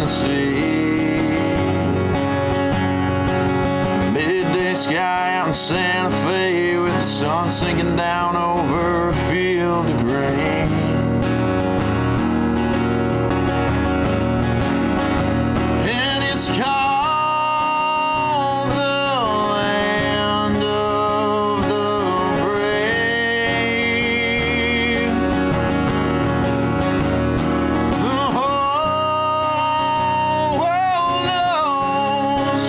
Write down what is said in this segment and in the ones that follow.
sea. Midday sky out in Santa Fe with the sun sinking down over a field of grain. And it's called the land of the brave. The whole world knows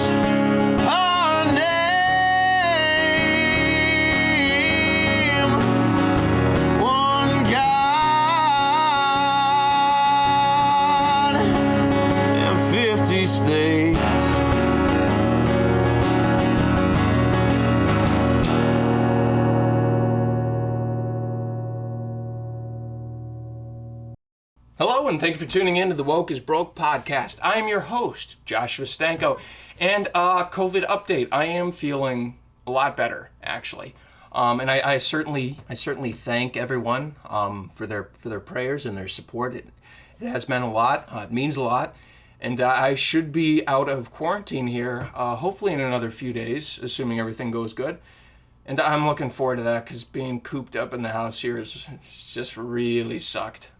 our name. One God in 50 states. Hello, and thank you for tuning in to the Woke is Broke podcast. I am your host, Joshua Stanko, and COVID update. I am feeling a lot better, actually, and I certainly thank everyone for their prayers and their support. It has meant a lot. It means a lot, and I should be out of quarantine here, hopefully in another few days, assuming everything goes good. And I'm looking forward to that because being cooped up in the house here it's just really sucked.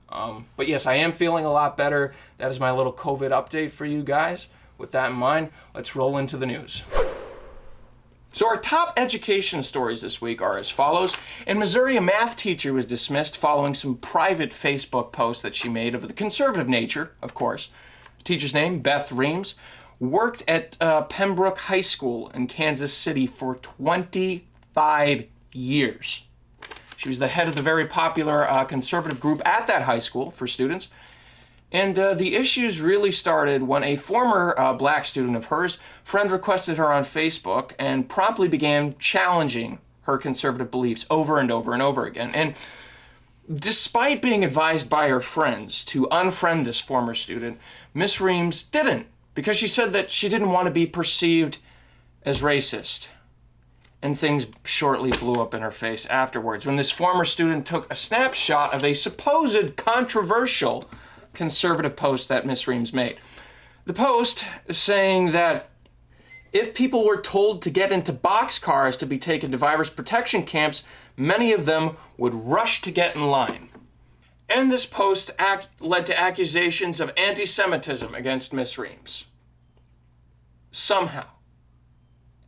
But yes, I am feeling a lot better. That is my little COVID update for you guys. With that in mind, let's roll into the news. So our top education stories this week are as follows. In Missouri, a math teacher was dismissed following some private Facebook posts that she made of the conservative nature, of course. The teacher's name, Beth Reams, worked at Pembroke High School in Kansas City for 25 years. She was the head of the very popular conservative group at that high school for students. And the issues really started when a former black student of hers, friend requested her on Facebook and promptly began challenging her conservative beliefs over and over and over again. And despite being advised by her friends to unfriend this former student, Miss Reams didn't, because she said that she didn't want to be perceived as racist. And things shortly blew up in her face afterwards when this former student took a snapshot of a supposed controversial conservative post that Miss Reams made. The post saying that if people were told to get into boxcars to be taken to virus protection camps, many of them would rush to get in line. And this post led to accusations of anti-Semitism against Miss Reams. Somehow.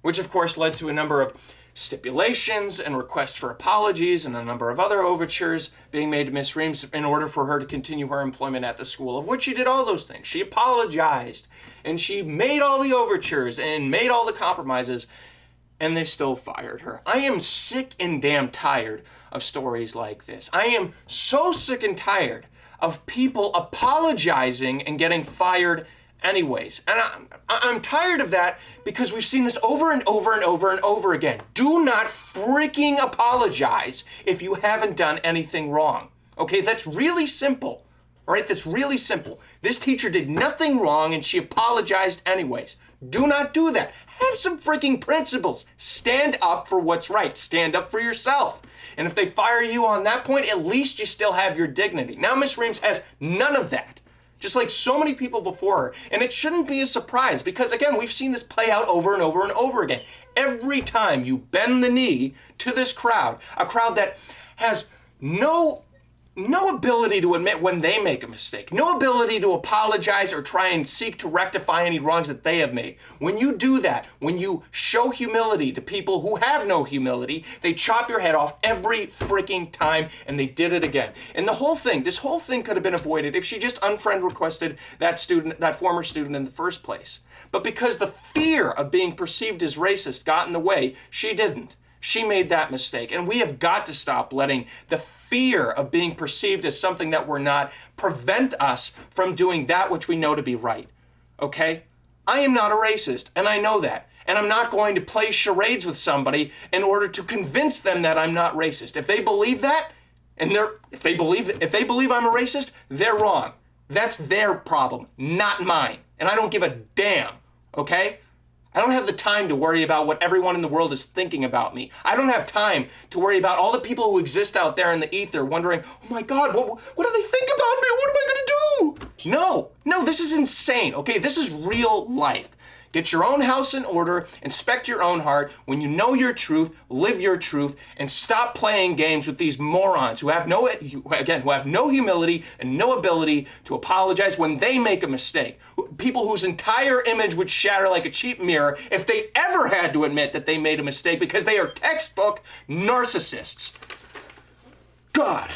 Which of course led to a number of stipulations and requests for apologies and a number of other overtures being made to Miss Reams in order for her to continue her employment at the school, of which she did all those things. She apologized and she made all the overtures and made all the compromises, and they still fired her. I am sick and damn tired of stories like this. I am so sick and tired of people apologizing and getting fired anyways. And I'm tired of that because we've seen this over and over and over and over again. Do not freaking apologize if you haven't done anything wrong. Okay, that's really simple. All right, that's really simple. This teacher did nothing wrong and she apologized anyways. Do not do that. Have some freaking principles. Stand up for what's right. Stand up for yourself. And if they fire you on that point, at least you still have your dignity. Now Miss Reams has none of that. Just like so many people before her. And it shouldn't be a surprise because, again, we've seen this play out over and over and over again. Every time you bend the knee to this crowd, a crowd that has no ability to admit when they make a mistake, no ability to apologize or try and seek to rectify any wrongs that they have made. When you do that, when you show humility to people who have no humility, they chop your head off every freaking time, and they did it again. And this whole thing could have been avoided if she just unfriend requested that former student in the first place. But because the fear of being perceived as racist got in the way, she didn't. She made that mistake. And we have got to stop letting the fear of being perceived as something that we're not prevent us from doing that which we know to be right. Okay? I am not a racist, and I know that. And I'm not going to play charades with somebody in order to convince them that I'm not racist. If they believe that, and if they believe I'm a racist, they're wrong. That's their problem, not mine. And I don't give a damn, okay? I don't have the time to worry about what everyone in the world is thinking about me. I don't have time to worry about all the people who exist out there in the ether wondering, oh my God, what do they think about me? What am I gonna do? No, No, this is insane, okay? This is real life. Get your own house in order, inspect your own heart. When you know your truth, live your truth, and stop playing games with these morons who have no humility and no ability to apologize when they make a mistake. People whose entire image would shatter like a cheap mirror if they ever had to admit that they made a mistake because they are textbook narcissists. God.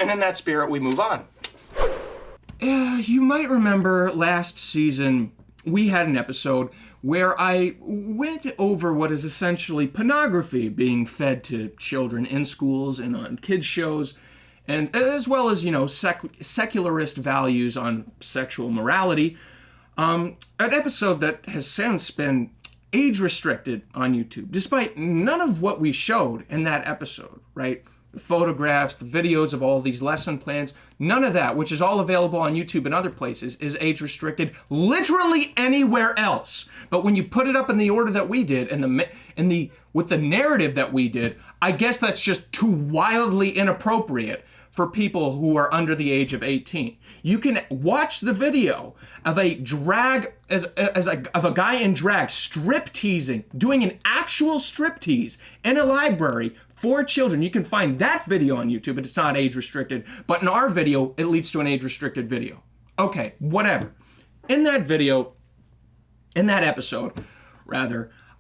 And in that spirit, we move on. You might remember last season we had an episode where I went over what is essentially pornography being fed to children in schools and on kids' shows, and as well as, secularist values on sexual morality. An episode that has since been age restricted on YouTube, despite none of what we showed in that episode, right? The photographs, the videos of all these lesson plans, none of that, which is all available on YouTube and other places, is age restricted literally anywhere else. But when you put it up in the order that we did, with the narrative that we did, I guess that's just too wildly inappropriate for people who are under the age of 18. You can watch the video of a guy in drag strip teasing, doing an actual strip tease in a library for children. You can find that video on YouTube, but it's not age restricted. But in our video, it leads to an age restricted video. Okay, whatever. In that episode,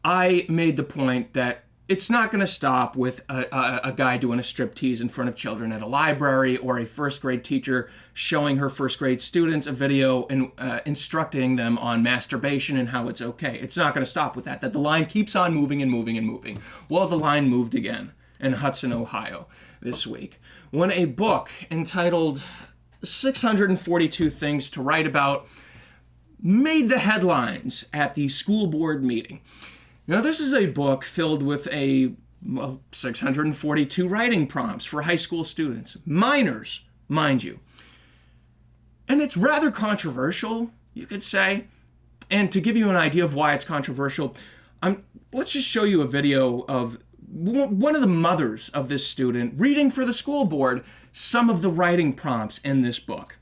I made the point that it's not going to stop with a guy doing a striptease in front of children at a library, or a first grade teacher showing her first grade students a video and instructing them on masturbation and how it's okay. It's not going to stop with that. That the line keeps on moving and moving and moving. Well, the line moved again in Hudson, Ohio this week, when a book entitled 642 Things to Write About made the headlines at the school board meeting. Now, this is a book filled with 642 writing prompts for high school students, minors, mind you. And it's rather controversial, you could say. And to give you an idea of why it's controversial, let's just show you a video of one of the mothers of this student reading for the school board some of the writing prompts in this book.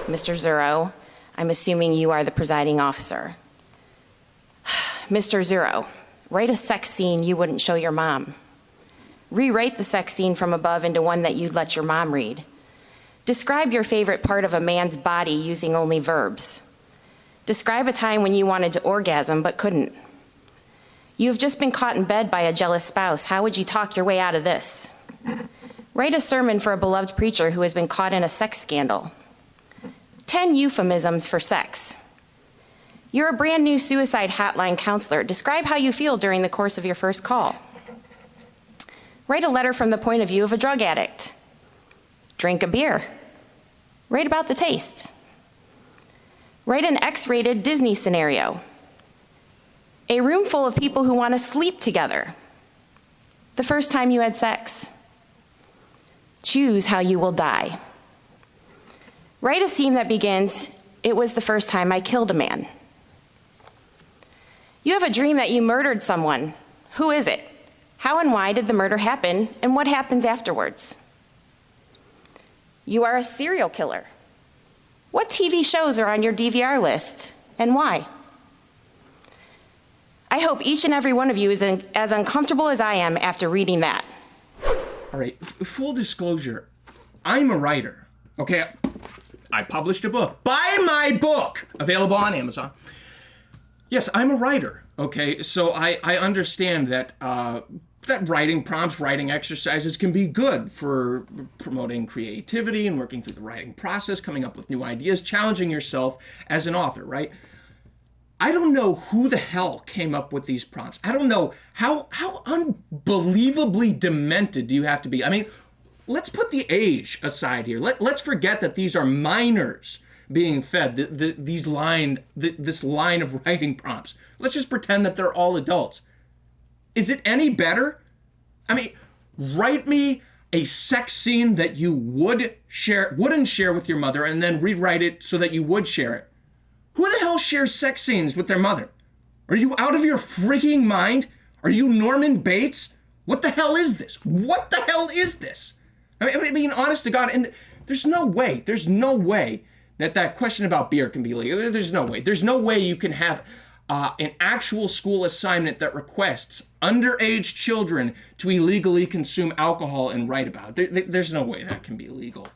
Mr. Zuro, I'm assuming you are the presiding officer. Mr. Zuro, write a sex scene you wouldn't show your mom. Rewrite the sex scene from above into one that you'd let your mom read. Describe your favorite part of a man's body using only verbs. Describe a time when you wanted to orgasm but couldn't. You've just been caught in bed by a jealous spouse. How would you talk your way out of this? Write a sermon for a beloved preacher who has been caught in a sex scandal. 10 euphemisms for sex. You're a brand new suicide hotline counselor. Describe how you feel during the course of your first call. Write a letter from the point of view of a drug addict. Drink a beer. Write about the taste. Write an X-rated Disney scenario. A room full of people who want to sleep together. The first time you had sex. Choose how you will die. Write a scene that begins, "It was the first time I killed a man." You have a dream that you murdered someone. Who is it? How and why did the murder happen, and what happens afterwards? You are a serial killer. What TV shows are on your DVR list, and why? I hope each and every one of you is as uncomfortable as I am after reading that. All right, full disclosure, I'm a writer, okay? I published a book. Buy my book! Available on Amazon. Yes, I'm a writer, okay? So I understand that that writing prompts, writing exercises can be good for promoting creativity and working through the writing process, coming up with new ideas, challenging yourself as an author, right? I don't know who the hell came up with these prompts. I don't know how unbelievably demented do you have to be? I mean, let's put the age aside here. Let's forget that these are minors being fed this line of writing prompts. Let's just pretend that they're all adults. Is it any better? I mean, write me a sex scene that you wouldn't share with your mother, and then rewrite it so that you would share it. Who the hell shares sex scenes with their mother? Are you out of your freaking mind? Are you Norman Bates? What the hell is this? What the hell is this? I mean, honest to God, and There's no way that question about beer can be legal. There's no way. There's no way you can have an actual school assignment that requests underage children to illegally consume alcohol and write about it. There's no way that can be legal.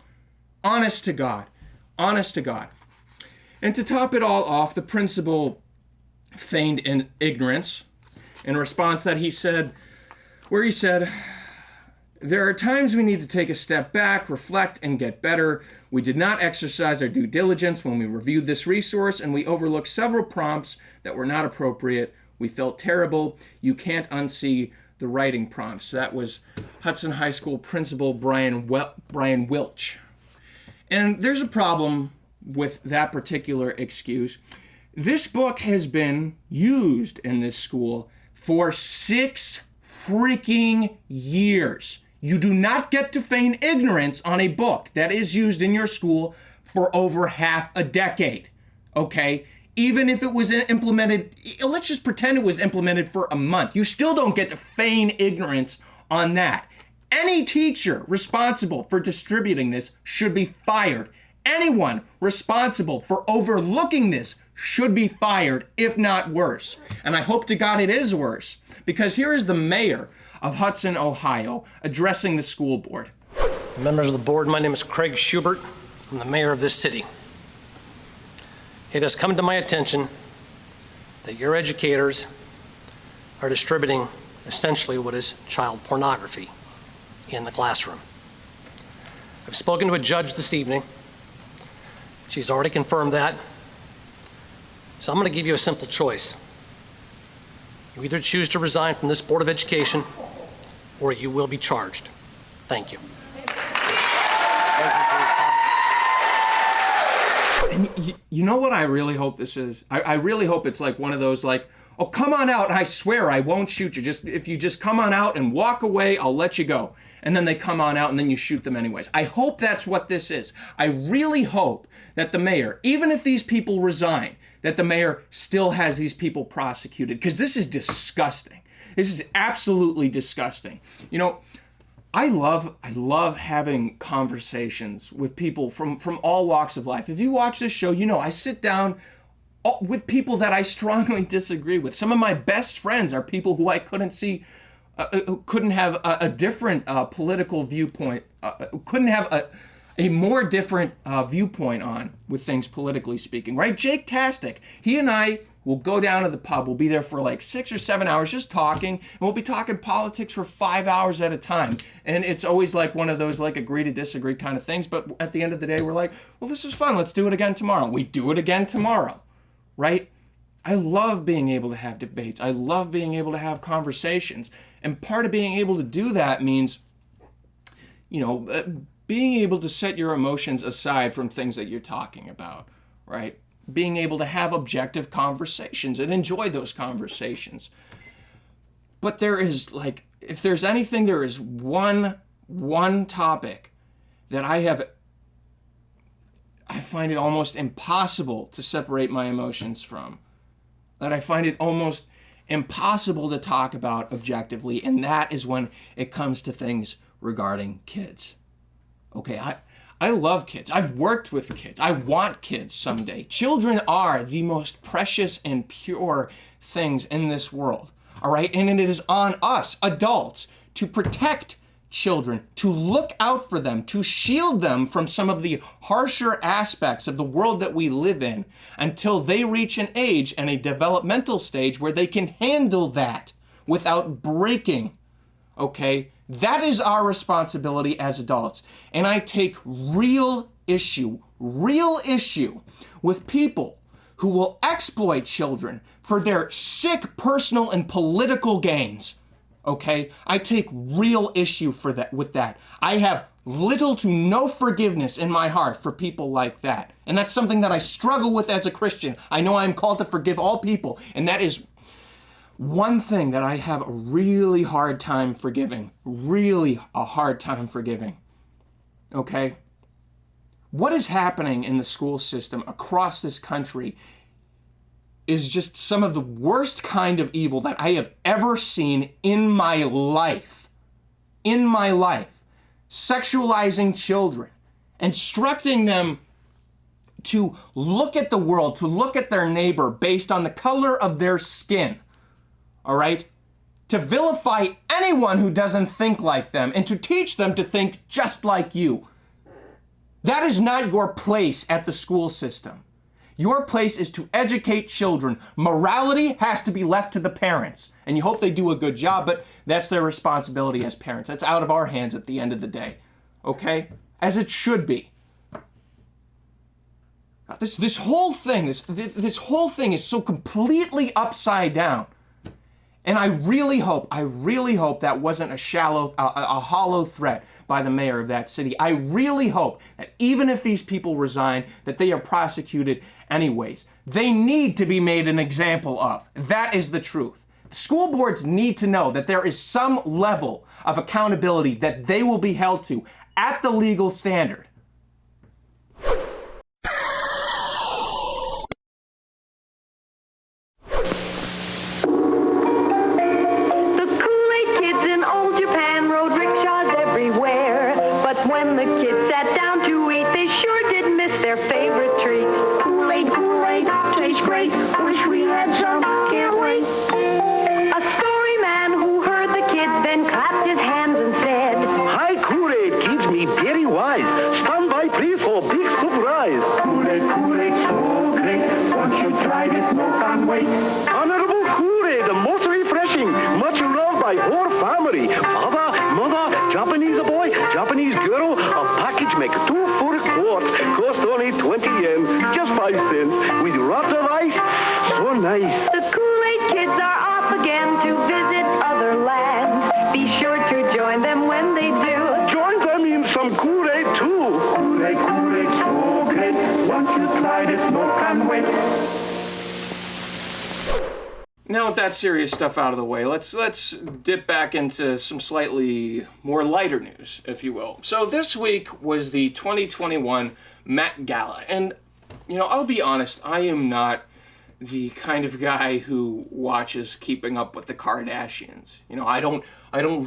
Honest to God. Honest to God. And to top it all off, the principal feigned ignorance in a response that he said, there are times we need to take a step back, reflect, and get better. We did not exercise our due diligence when we reviewed this resource, and we overlooked several prompts that were not appropriate. We felt terrible. You can't unsee the writing prompts. That was Hudson High School Principal Brian Welch. And there's a problem with that particular excuse. This book has been used in this school for 6 freaking years. You do not get to feign ignorance on a book that is used in your school for over half a decade, okay? Even if it was implemented, let's just pretend it was implemented for a month. You still don't get to feign ignorance on that. Any teacher responsible for distributing this should be fired. Anyone responsible for overlooking this should be fired, if not worse. And I hope to God it is worse, because here is the mayor of Hudson, Ohio, addressing the school board. Members of the board, my name is Craig Schubert. I'm the mayor of this city. It has come to my attention that your educators are distributing essentially what is child pornography in the classroom. I've spoken to a judge this evening. She's already confirmed that. So I'm going to give you a simple choice. You either choose to resign from this Board of Education, or you will be charged. Thank you. And you know what I really hope this is? I really hope it's like one of those like, oh, come on out, and I swear I won't shoot you. If you just come on out and walk away, I'll let you go. And then they come on out and then you shoot them anyways. I hope that's what this is. I really hope that the mayor, even if these people resign, that the mayor still has these people prosecuted, because this is disgusting. This is absolutely disgusting. You know, I love having conversations with people from all walks of life. If you watch this show, you know I sit down with people that I strongly disagree with. Some of my best friends are people who I couldn't have a different political viewpoint, couldn't have a more different viewpoint on with things politically speaking, right? Jake Tastic, he and I will go down to the pub. We'll be there for like 6 or 7 hours just talking, and we'll be talking politics for 5 hours at a time. And it's always like one of those like agree to disagree kind of things. But at the end of the day, we're like, well, this is fun. Let's do it again tomorrow. We do it again tomorrow, right? I love being able to have debates. I love being able to have conversations. And part of being able to do that means, you know, being able to set your emotions aside from things that you're talking about, right? Being able to have objective conversations and enjoy those conversations. But there is like, if there's anything, there is one topic that I find it almost impossible to separate my emotions from, that I find it almost impossible to talk about objectively, and that is when it comes to things regarding kids. Okay, I love kids. I've worked with kids. I want kids someday. Children are the most precious and pure things in this world, all right? And it is on us, adults, to protect children, to look out for them, to shield them from some of the harsher aspects of the world that we live in until they reach an age and a developmental stage where they can handle that without breaking, okay? That is our responsibility as adults. And I take real issue with people who will exploit children for their sick personal and political gains. Okay? I take real issue with that. I have little to no forgiveness in my heart for people like that. And that's something that I struggle with as a Christian. I know I am called to forgive all people, and that is one thing that I have a really hard time forgiving. Really a hard time forgiving. Okay? What is happening in the school system across this country is just some of the worst kind of evil that I have ever seen in my life. In my life. Sexualizing children instructing them to look at the world, to look at their neighbor based on the color of their skin, all right? To vilify anyone who doesn't think like them and to teach them to think just like you. That is not your place at the school system. Your place is to educate children. Morality has to be left to the parents. And you hope they do a good job, but that's their responsibility as parents. That's out of our hands at the end of the day, okay? As it should be. This whole thing is so completely upside down. And I really hope that wasn't a hollow threat by the mayor of that city. I really hope that even if these people resign, that they are prosecuted anyways. They need to be made an example of. That is the truth. School boards need to know that there is some level of accountability that they will be held to at the legal standard. When the kids sat down to eat, they sure did miss their favorite treat. Kool-Aid, Kool-Aid, tastes great. Wish we had some, can't wait. A story man who heard the kids then clapped his hands and said, Hi, Kool-Aid, keeps me very wise. Stand by, please, for big surprise. Kool-Aid, Kool-Aid, so great. Once you tried it, no can wait. Honorable Kool-Aid, the most refreshing, much loved by whole family. Father, mother, Japanese boy, Japanese girl, a package make 2 for a quart. Cost only 20 yen, just 5 cents. With lots of ice, so nice. The Kool-Aid kids are off again to visit other lands. Be sure to join them when they do. Join them in some Kool-Aid too. Kool-Aid, Kool-Aid, so great. Once you tried it, no can wait. Now with that serious stuff out of the way, let's dip back into some slightly more lighter news, if you will. So this week was the 2021 Met Gala, and I'll be honest, I am not the kind of guy who watches Keeping Up with the Kardashians. I don't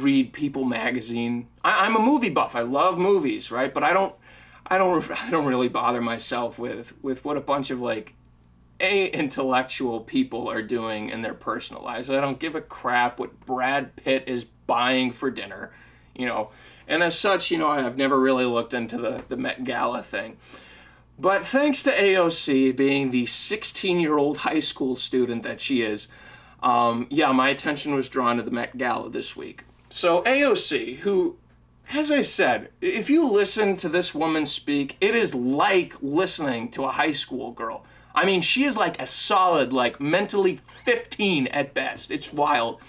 read People magazine. I'm a movie buff. I love movies, right? But I don't really bother myself with what a bunch of intellectual people are doing in their personal lives. I don't give a crap what Brad Pitt is buying for dinner, And as such, I've never really looked into the Met Gala thing. But thanks to AOC being the 16-year-old high school student that she is, my attention was drawn to the Met Gala this week. So AOC, who, as I said, if you listen to this woman speak, it is like listening to a high school girl. I mean, she is like a solid, mentally 15 at best. It's wild.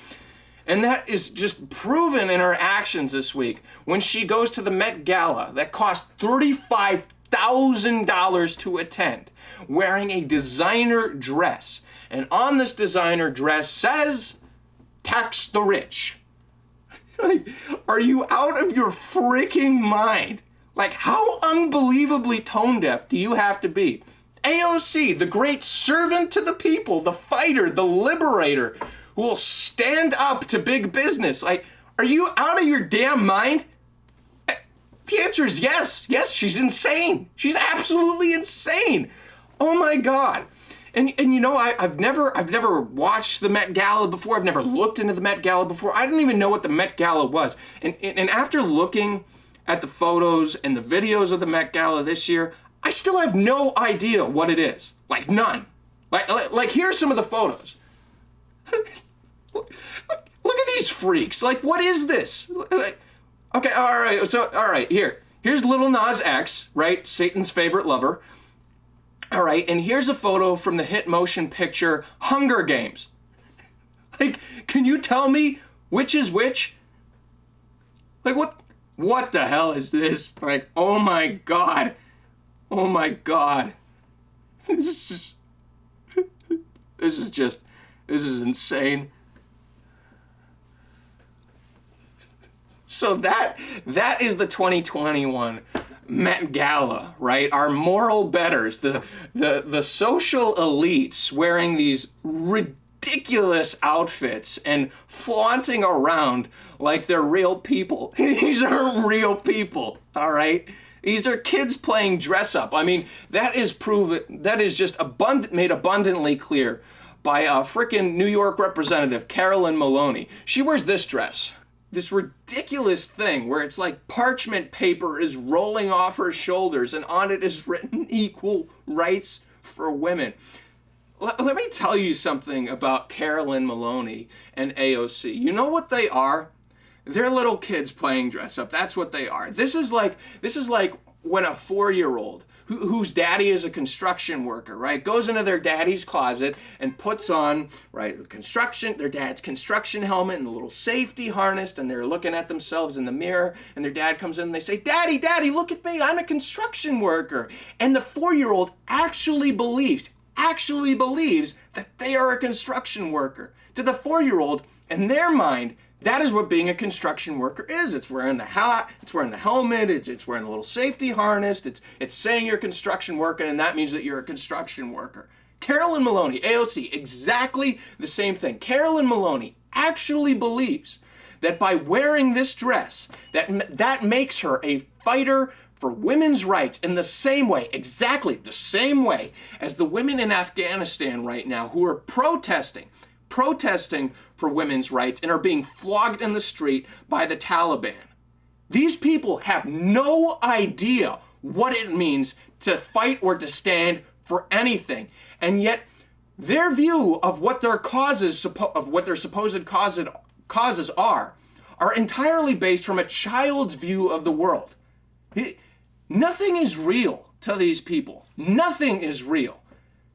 And that is just proven in her actions this week. When she goes to the Met Gala, that cost $35,000 to attend, wearing a designer dress. And on this designer dress says, "Tax the rich." Are you out of your freaking mind? How unbelievably tone deaf do you have to be? AOC, the great servant to the people, the fighter, the liberator, who will stand up to big business. Are you out of your damn mind? The answer is yes. Yes, she's insane. She's absolutely insane. Oh my God. And I've never watched the Met Gala before. I've never looked into the Met Gala before. I didn't even know what the Met Gala was. And after looking at the photos and the videos of the Met Gala this year, I still have no idea what it is. None. Here's some of the photos. Look at these freaks. What is this? Okay, all right, here's Lil Nas X, right? Satan's favorite lover. All right, and here's a photo from the hit motion picture Hunger Games. Can you tell me which is which? What the hell is this? Oh my God. Oh my God. This is insane. So that is the 2021 Met Gala, right? Our moral betters, the social elites wearing these ridiculous outfits and flaunting around like they're real people. These aren't real people, all right? These are kids playing dress up. I mean, that is proven, that is just made abundantly clear by a frickin' New York representative, Carolyn Maloney. She wears this dress. This ridiculous thing where it's like parchment paper is rolling off her shoulders and on it is written equal rights for women. Let me tell you something about Carolyn Maloney and AOC. You know what they are? They're little kids playing dress up. That's what they are. This is like when a 4-year-old whose daddy is a construction worker, right, goes into their daddy's closet and puts on, right, their dad's construction helmet and the little safety harness, and they're looking at themselves in the mirror, and their dad comes in and they say, Daddy, look at me, I'm a construction worker. And the 4-year-old actually believes that they are a construction worker. To the 4-year-old, in their mind, that is what being a construction worker is. It's wearing the hat, it's wearing the helmet, it's wearing the little safety harness, it's saying you're a construction worker, and that means that you're a construction worker. Carolyn Maloney, AOC, exactly the same thing. Carolyn Maloney actually believes that by wearing this dress, that makes her a fighter for women's rights in the same way, exactly the same way as the women in Afghanistan right now who are protesting for women's rights and are being flogged in the street by the Taliban. These people have no idea what it means to fight or to stand for anything, and yet their view of what their supposed causes are entirely based from a child's view of the world. Nothing is real to these people. Nothing is real.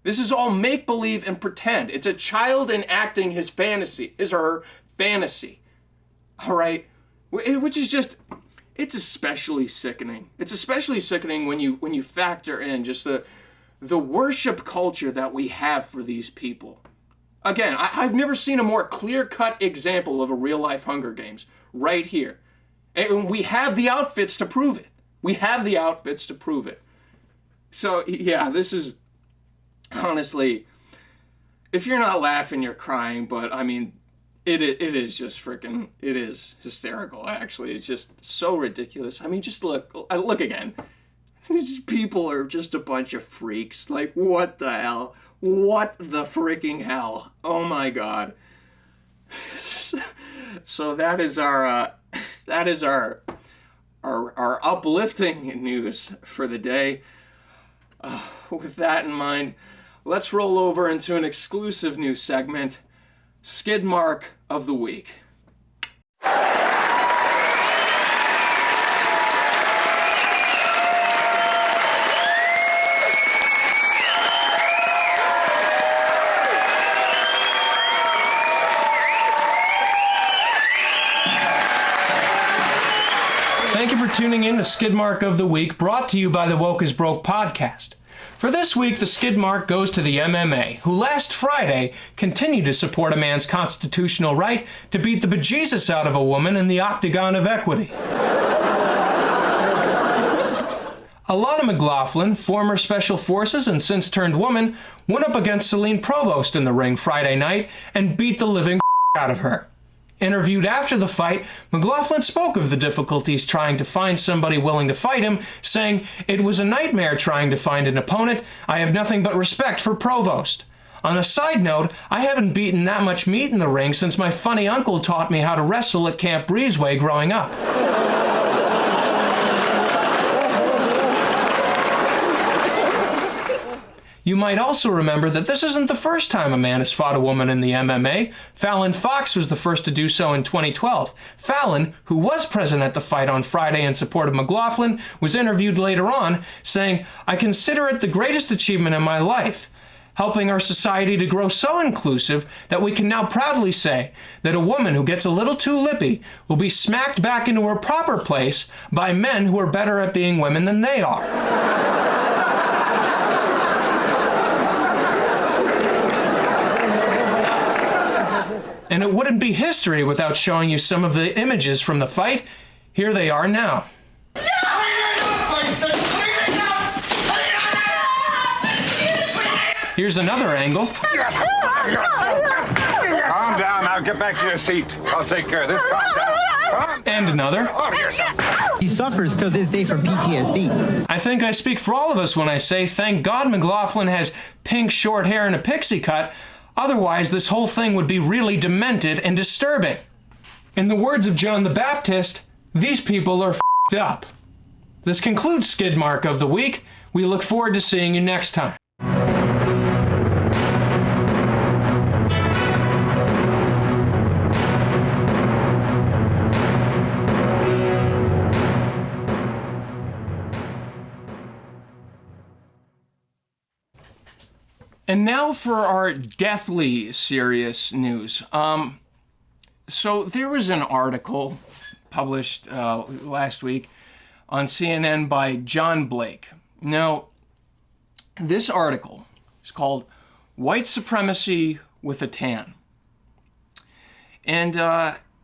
This is all make-believe and pretend. It's a child enacting his or her fantasy. All right? Which is just, it's especially sickening. It's especially sickening when you factor in just the worship culture that we have for these people. Again, I've never seen a more clear-cut example of a real-life Hunger Games right here. And we have the outfits to prove it. So, yeah, this is, honestly, if you're not laughing, you're crying, but, I mean, it is just freaking, it is hysterical, actually. It's just so ridiculous. I mean, just look again. These people are just a bunch of freaks. Like, what the hell? What the freaking hell? Oh, my God. So that is our uplifting news for the day. With that in mind, let's roll over into an exclusive new segment, Skid Mark of the Week. Thank you for tuning in to Skid Mark of the Week, brought to you by the Woke is Broke podcast. For this week, the skid mark goes to the MMA, who last Friday continued to support a man's constitutional right to beat the bejesus out of a woman in the octagon of equity. Alana McLaughlin, former Special Forces and since turned woman, went up against Celine Provost in the ring Friday night and beat the living out of her. Interviewed after the fight, McLaughlin spoke of the difficulties trying to find somebody willing to fight him, saying, "It was a nightmare trying to find an opponent. I have nothing but respect for Provost. On a side note, I haven't beaten that much meat in the ring since my funny uncle taught me how to wrestle at Camp Breezeway growing up." You might also remember that this isn't the first time a man has fought a woman in the MMA. Fallon Fox was the first to do so in 2012. Fallon, who was present at the fight on Friday in support of McLaughlin, was interviewed later on, saying, "I consider it the greatest achievement in my life, helping our society to grow so inclusive that we can now proudly say that a woman who gets a little too lippy will be smacked back into her proper place by men who are better at being women than they are." And it wouldn't be history without showing you some of the images from the fight. Here they are now. Here's another angle. Calm down now. Get back to your seat. I'll take care of this. Calm down. And another. He suffers to this day from PTSD. I think I speak for all of us when I say thank God McLaughlin has pink short hair and a pixie cut. Otherwise, this whole thing would be really demented and disturbing. In the words of John the Baptist, these people are f***ed up. This concludes Skid Mark of the Week. We look forward to seeing you next time. And now for our deathly serious news. So there was an article published last week on CNN by John Blake. Now, this article is called White Supremacy with a Tan. And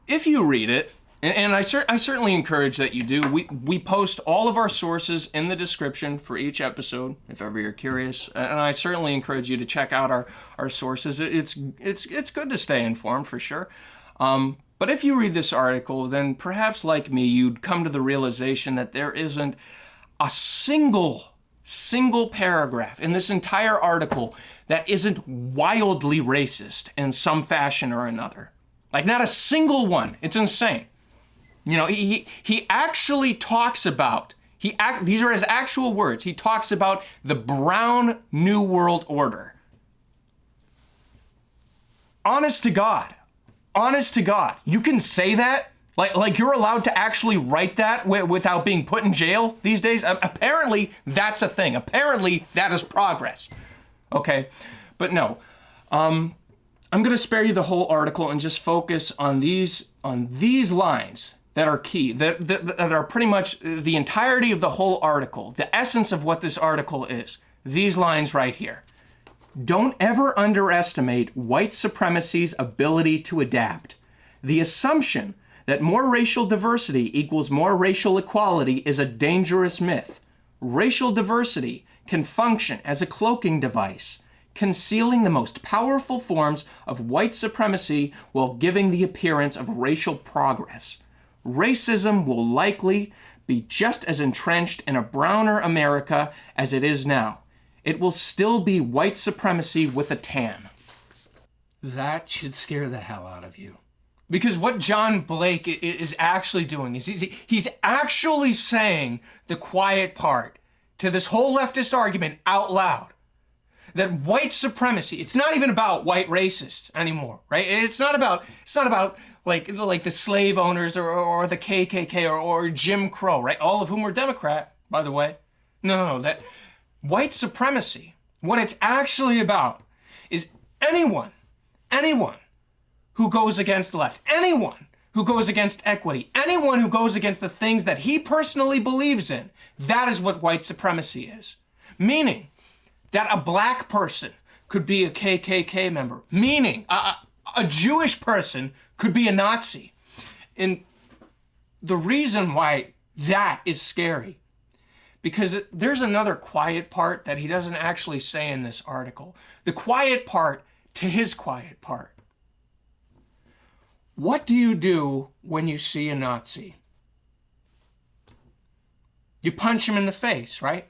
if you read it, and I certainly encourage that you do, we post all of our sources in the description for each episode, if ever you're curious. And I certainly encourage you to check out our sources. It's good to stay informed, for sure. But if you read this article, then perhaps like me, you'd come to the realization that there isn't a single paragraph in this entire article that isn't wildly racist in some fashion or another. Like, not a single one. It's insane. You know, he actually talks about, these are his actual words, he talks about the Brown New World Order. Honest to God, you can say that? Like you're allowed to actually write that without being put in jail these days? Apparently, that's a thing. Apparently, that is progress. Okay, but no. I'm gonna spare you the whole article and just focus on these lines that are key, that are pretty much the entirety of the whole article, the essence of what this article is. These lines right here. Don't ever underestimate white supremacy's ability to adapt. The assumption that more racial diversity equals more racial equality is a dangerous myth. Racial diversity can function as a cloaking device, concealing the most powerful forms of white supremacy while giving the appearance of racial progress. Racism will likely be just as entrenched in a browner America as it is now. It will still be white supremacy with a tan. That should scare the hell out of you. Because what John Blake is actually doing is he's actually saying the quiet part to this whole leftist argument out loud. That white supremacy, it's not even about white racists anymore, right? It's not about like the slave owners or the KKK or Jim Crowe, right? All of whom were Democrat, by the way. No, that white supremacy, what it's actually about is anyone who goes against the left, anyone who goes against equity, anyone who goes against the things that he personally believes in, that is what white supremacy is. Meaning that a black person could be a KKK member, meaning a Jewish person could be a Nazi. And the reason why that is scary, because there's another quiet part that he doesn't actually say in this article. The quiet part to his quiet part. What do you do when you see a Nazi? You punch him in the face, right?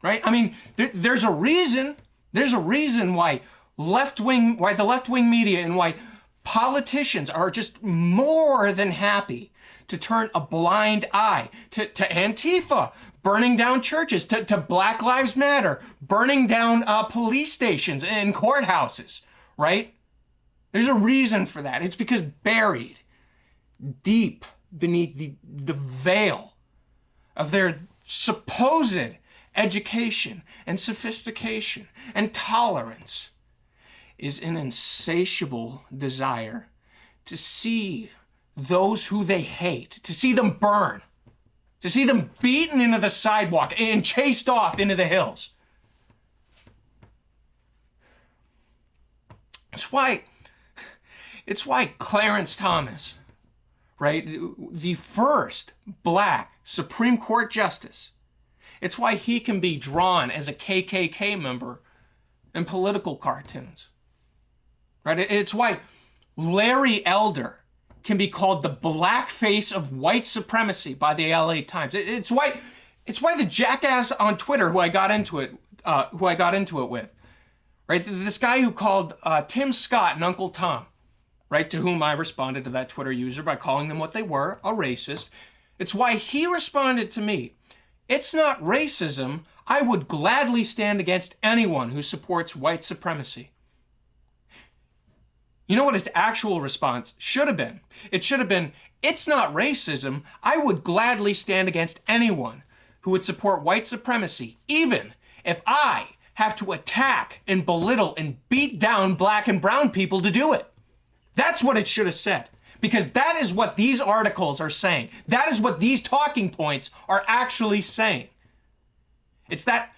Right? I mean, there's a reason. There's a reason why the left-wing media and why politicians are just more than happy to turn a blind eye to Antifa, burning down churches, to Black Lives Matter, burning down police stations and courthouses, right? There's a reason for that. It's because buried deep beneath the veil of their supposed education and sophistication and tolerance is an insatiable desire to see those who they hate, to see them burn, to see them beaten into the sidewalk and chased off into the hills. It's why Clarence Thomas, right, the first black Supreme Court justice, it's why he can be drawn as a KKK member in political cartoons, right? It's why Larry Elder can be called the blackface of white supremacy by the LA Times. It's why the jackass on Twitter who I got into it with, right? This guy who called Tim Scott and Uncle Tom, right, to whom I responded to that Twitter user by calling them what they were, a racist. It's why he responded to me, "It's not racism. I would gladly stand against anyone who supports white supremacy." You know what his actual response should have been? It should have been, "It's not racism. I would gladly stand against anyone who would support white supremacy, even if I have to attack and belittle and beat down black and brown people to do it." That's what it should have said. Because that is what these articles are saying. That is what these talking points are actually saying. It's that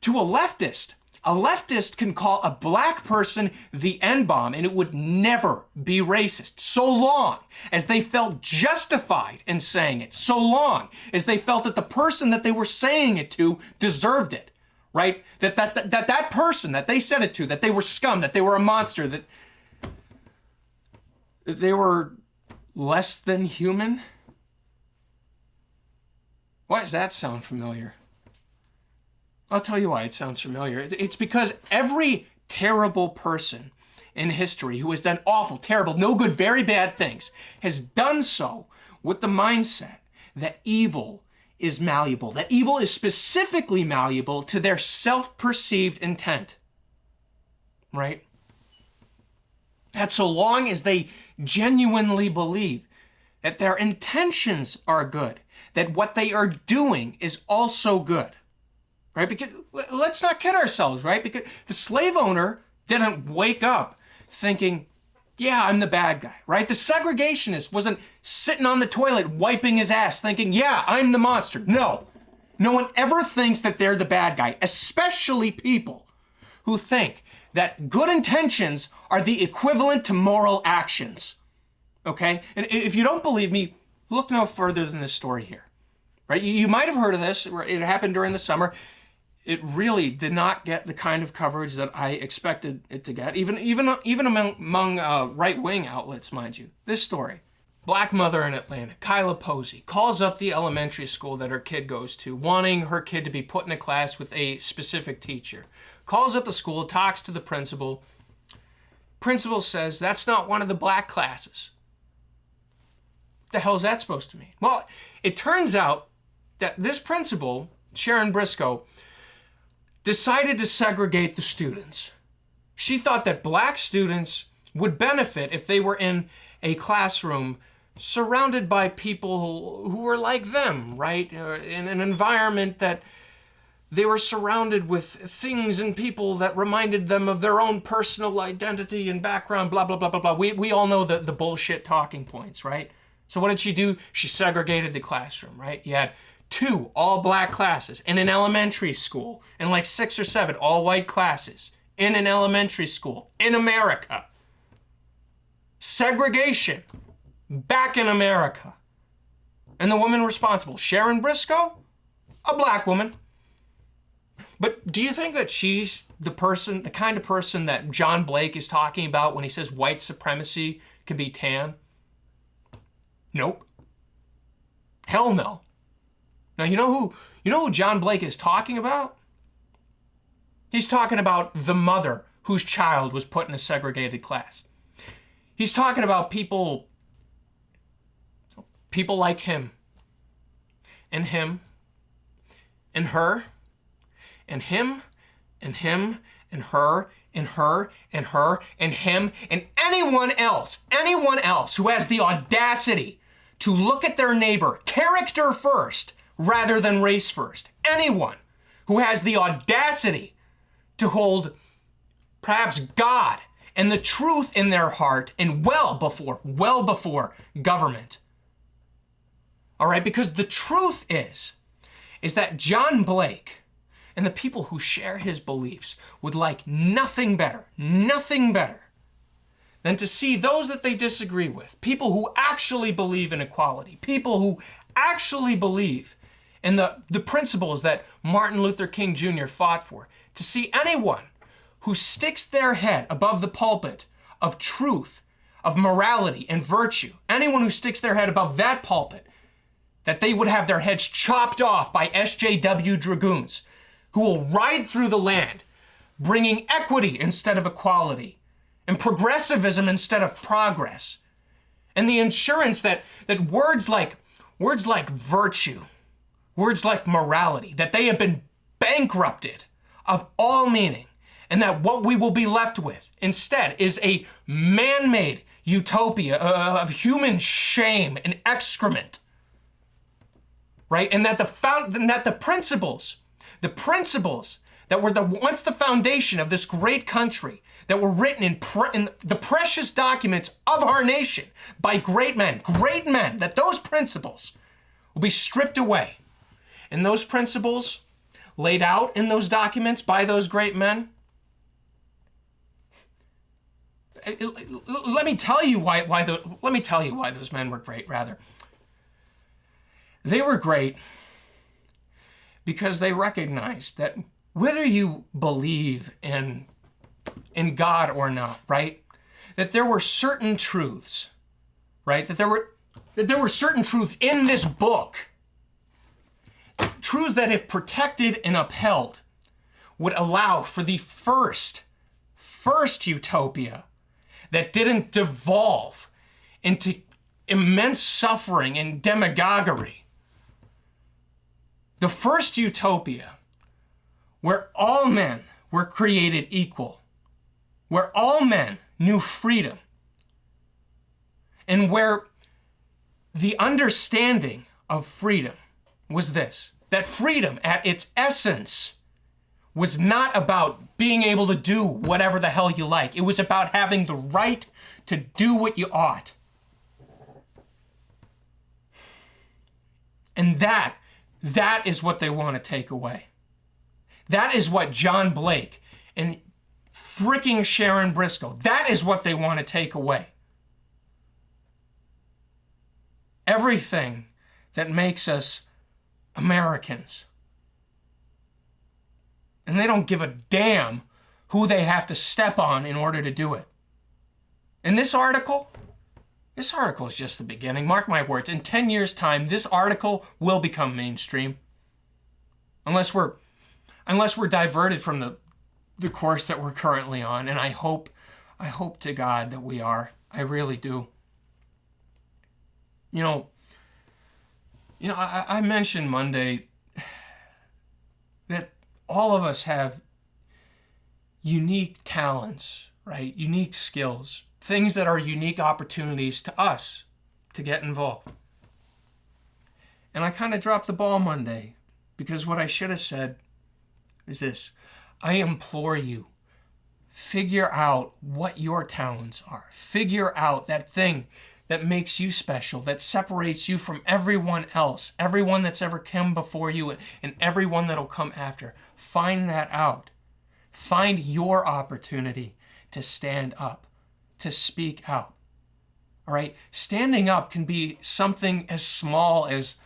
to a leftist can call a black person the N-bomb and it would never be racist, so long as they felt justified in saying it, so long as they felt that the person that they were saying it to deserved it, right? That person that they said it to, that they were scum, that they were a monster, that they were less than human. Why does that sound familiar? I'll tell you why it sounds familiar. It's because every terrible person in history who has done awful, terrible, no good, very bad things has done so with the mindset that evil is malleable, that evil is specifically malleable to their self-perceived intent, right? That so long as they genuinely believe that their intentions are good, that what they are doing is also good, right? Because let's not kid ourselves, right? Because the slave owner didn't wake up thinking, yeah, I'm the bad guy, right? The segregationist wasn't sitting on the toilet wiping his ass thinking, yeah, I'm the monster. No one ever thinks that they're the bad guy, especially people who think that good intentions are the equivalent to moral actions, okay? And if you don't believe me, look no further than this story here, right? You might have heard of this. It happened during the summer. It really did not get the kind of coverage that I expected it to get, even among right-wing outlets, mind you. This story. Black mother in Atlanta, Kyla Posey, calls up the elementary school that her kid goes to, wanting her kid to be put in a class with a specific teacher. Calls up the school, talks to the principal. Principal says, that's not one of the black classes. What the hell is that supposed to mean? Well, it turns out that this principal, Sharon Briscoe, decided to segregate the students. She thought that black students would benefit if they were in a classroom surrounded by people who were like them, right? In an environment that they were surrounded with things and people that reminded them of their own personal identity and background, blah, blah, blah, blah, blah. We all know the bullshit talking points, right? So what did she do? She segregated the classroom, right? You had 2 all-black classes in an elementary school and like 6 or 7 all-white classes in an elementary school in America. Segregation back in America. And the woman responsible, Sharon Briscoe, a black woman. But do you think that she's the kind of person that John Blake is talking about when he says white supremacy can be tan? Nope. Hell no. Now, you know who John Blake is talking about? He's talking about the mother whose child was put in a segregated class. He's talking about people like him, and him, and her, and him, and him, and her, and her, and her, and him, and anyone else who has the audacity to look at their neighbor character first rather than race first. Anyone who has the audacity to hold perhaps God and the truth in their heart and well before government. All right, because the truth is that John Blake and the people who share his beliefs would like nothing better than to see those that they disagree with, people who actually believe in equality, people who actually believe in the principles that Martin Luther King Jr. fought for, to see anyone who sticks their head above the pulpit of truth, of morality and virtue, anyone who sticks their head above that pulpit, that they would have their heads chopped off by SJW dragoons who will ride through the land, bringing equity instead of equality, and progressivism instead of progress, and the assurance that words like virtue, words like morality, that they have been bankrupted of all meaning, and that what we will be left with instead is a man-made utopia of human shame and excrement, right? And that the principles that were once the foundation of this great country, that were written in the precious documents of our nation by great men, that those principles will be stripped away. And those principles laid out in those documents by those great men, let me tell you why those men were great, rather. They were great because they recognized that whether you believe in God or not, right? That there were certain truths, right? That there were certain truths in this book, truths that if protected and upheld would allow for the first utopia that didn't devolve into immense suffering and demagoguery. The first utopia where all men were created equal, where all men knew freedom, and where the understanding of freedom was this, that freedom at its essence was not about being able to do whatever the hell you like. It was about having the right to do what you ought. And that is what they want to take away. That is what John Blake and freaking Sharon Briscoe, that is what they want to take away. Everything that makes us Americans. And they don't give a damn who they have to step on in order to do it. And this article is just the beginning. Mark my words, in 10 years' time, this article will become mainstream. Unless we're diverted from the course that we're currently on. And I hope to God that we are. I really do. I mentioned Monday that all of us have unique talents, right? Unique skills, things that are unique opportunities to us to get involved. And I kind of dropped the ball Monday because what I should have said is this: I implore you, figure out what your talents are. Figure out that thing that makes you special, that separates you from everyone else, everyone that's ever come before you and everyone that'll come after. Find that out. Find your opportunity to stand up, to speak out. All right? Standing up can be something as small as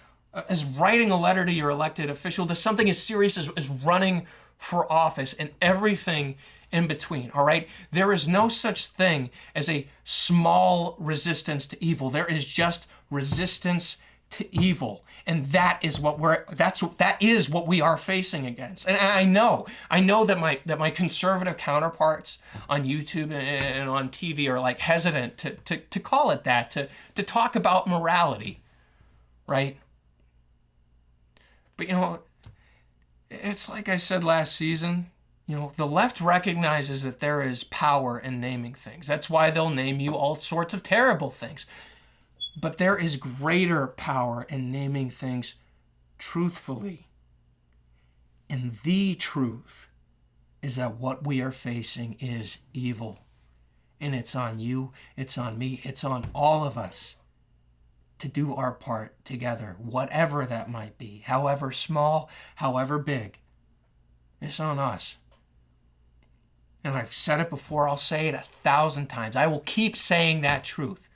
writing a letter to your elected official, to something as serious as running for office, and everything in between, all right? There is no such thing as a small resistance to evil. There is just resistance to evil. And that is what we are facing against. And I know that my conservative counterparts on YouTube and on TV are like hesitant to call it that, to talk about morality, right? But it's like I said last season, the left recognizes that there is power in naming things. That's why they'll name you all sorts of terrible things. But there is greater power in naming things truthfully. And the truth is that what we are facing is evil. And it's on you, it's on me, it's on all of us to do our part together, whatever that might be, however small, however big. It's on us. And I've said it before, I'll say it 1,000 times. I will keep saying that truth.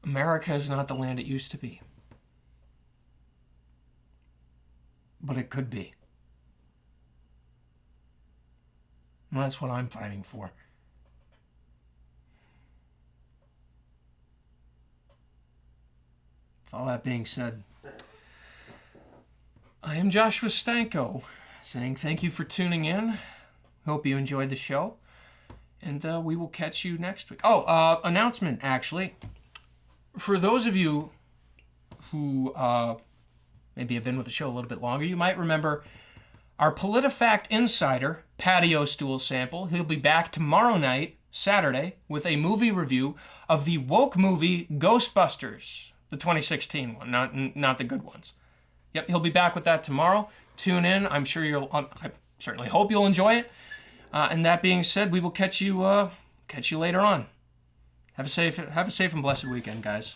America is not the land it used to be. but it could be. And that's what I'm fighting for. With all that being said, I am Joshua Stanko, saying thank you for tuning in. Hope you enjoyed the show. And we will catch you next week. Oh, announcement, actually. For those of you who maybe have been with the show a little bit longer, you might remember our PolitiFact insider, Patio Stool Sample. He'll be back tomorrow night, Saturday, with a movie review of the woke movie Ghostbusters, the 2016 one, not the good ones. Yep, he'll be back with that tomorrow. Tune in. I'm sure I certainly hope you'll enjoy it. And that being said, we will catch you later on. Have a safe and blessed weekend, guys.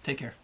Take care.